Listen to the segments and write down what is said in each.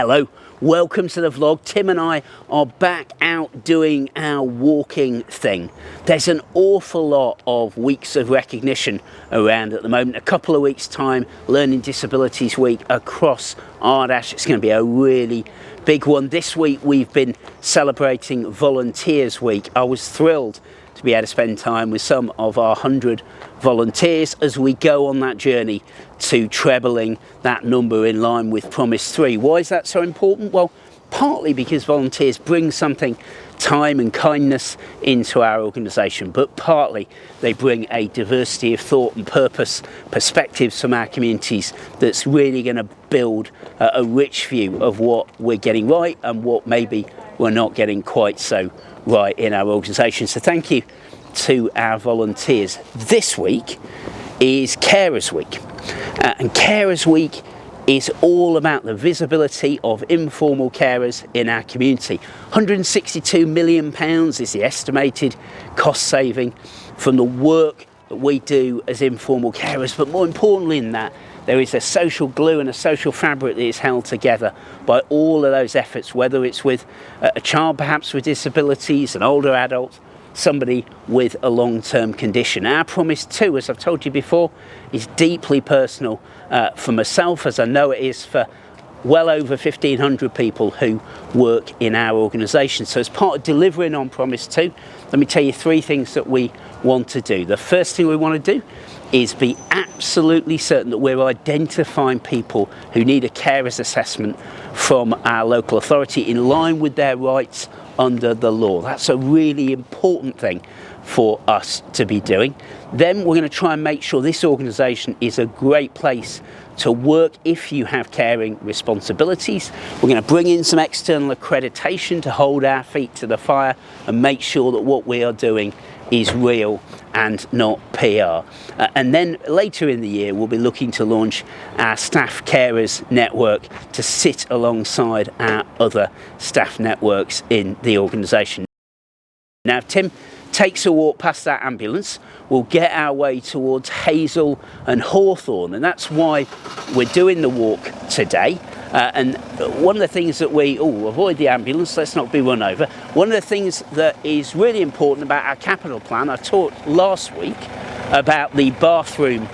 Hello, welcome to the vlog. Tim and I are back out doing our walking thing. There's an awful lot of weeks of recognition around at the moment. A couple of weeks time, Learning Disabilities Week across Ardash. It's going to be a really big one. This week we've been celebrating Volunteers Week. I was thrilled to be able to spend time with some of our 100 volunteers as we go on that journey to trebling that number in line with Promise 3. Why is that so important? Well, partly because volunteers bring something, time and kindness into our organisation, but partly they bring a diversity of thought and purpose, perspectives from our communities that's really going to build a rich view of what we're getting right and what maybe we're not getting quite so right in our organisation. So thank you to our volunteers. This week is Carers Week, and Carers Week is all about the visibility of informal carers in our community. £162 million is the estimated cost saving from the work that we do as informal carers, but more importantly than that, there is a social glue and a social fabric that is held together by all of those efforts, whether it's with a child perhaps with disabilities, an older adult, somebody with a long-term condition. Our Promise 2, as I've told you before, is deeply personal for myself, as I know it is for well over 1,500 people who work in our organisation. So as part of delivering on Promise 2, let me tell you three things that we want to do. The first thing we want to do is be absolutely certain that we're identifying people who need a carers assessment from our local authority in line with their rights under the law. That's a really important thing for us to be doing. Then we're going to try and make sure this organisation is a great place to work if you have caring responsibilities. We're going to bring in some external accreditation to hold our feet to the fire and make sure that what we are doing is real and not PR. And then later in the year we'll be looking to launch our staff carers network to sit alongside our other staff networks in the organisation. Now if Tim takes a walk past that ambulance, we'll get our way towards Hazel and Hawthorne, and that's why we're doing the walk today. And one of the things that avoid the ambulance, let's not be run over. One of the things that is really important about our capital plan, I talked last week about the bathroom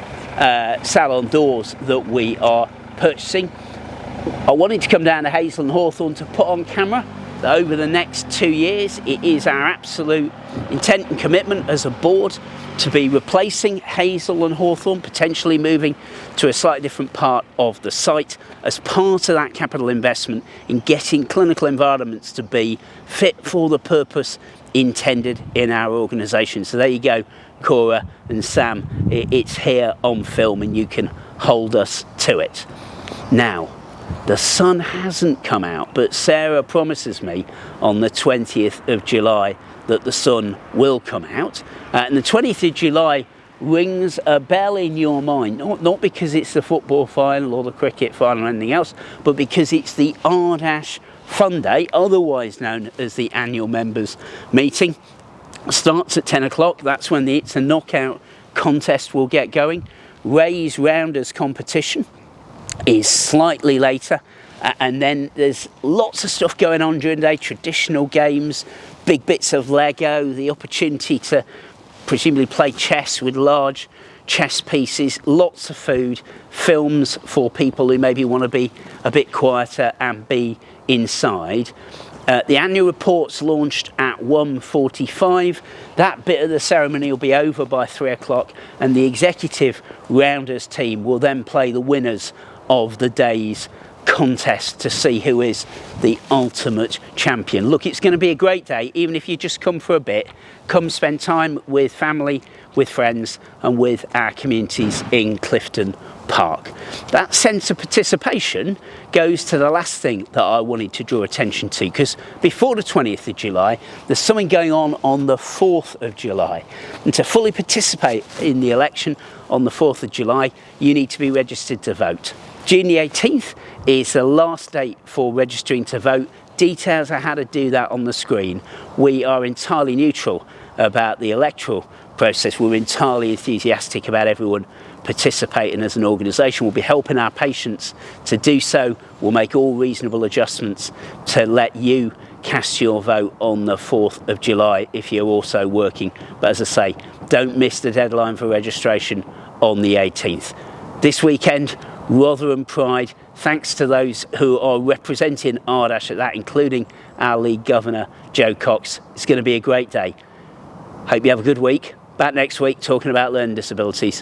salon doors that we are purchasing. I wanted to come down to Hazel and Hawthorne to put on camera that over the next 2 years, it is our absolute intent and commitment as a board to be replacing Hazel and Hawthorne, potentially moving to a slightly different part of the site as part of that capital investment in getting clinical environments to be fit for the purpose intended in our organisation. So there you go, Cora and Sam, it's here on film and you can hold us to it. Now, the sun hasn't come out, but Sarah promises me on the 20th of July that the sun will come out. And the 20th of July rings a bell in your mind, not because it's the football final or the cricket final or anything else, but because it's the Ardash Fun Day, otherwise known as the annual members meeting. Starts at 10 o'clock, that's when the It's a Knockout contest will get going. Ray's Rounders competition is slightly later, and then there's lots of stuff going on during the day, traditional games, big bits of Lego, the opportunity to presumably play chess with large chess pieces, lots of food, films for people who maybe want to be a bit quieter and be inside. The annual report's launched at 1:45. That bit of the ceremony will be over by 3 o'clock, and the executive rounders team will then play the winners of the day's contest to see who is the ultimate champion. Look, it's going to be a great day, even if you just come for a bit. Come spend time with family, with friends, and with our communities in Clifton Park. That sense of participation goes to the last thing that I wanted to draw attention to, because before the 20th of July, there's something going on the 4th of July. And to fully participate in the election on the 4th of July, you need to be registered to vote. June the 18th is the last date for registering to vote. Details of how to do that on the screen. We are entirely neutral about the electoral process. We're entirely enthusiastic about everyone participating as an organisation. We'll be helping our patients to do so. We'll make all reasonable adjustments to let you cast your vote on the 4th of July if you're also working. But as I say, don't miss the deadline for registration on the 18th. This weekend, Rotherham Pride. Thanks to those who are representing Ardash at that, including our league governor, Joe Cox. It's going to be a great day. Hope you have a good week. Back next week talking about learning disabilities.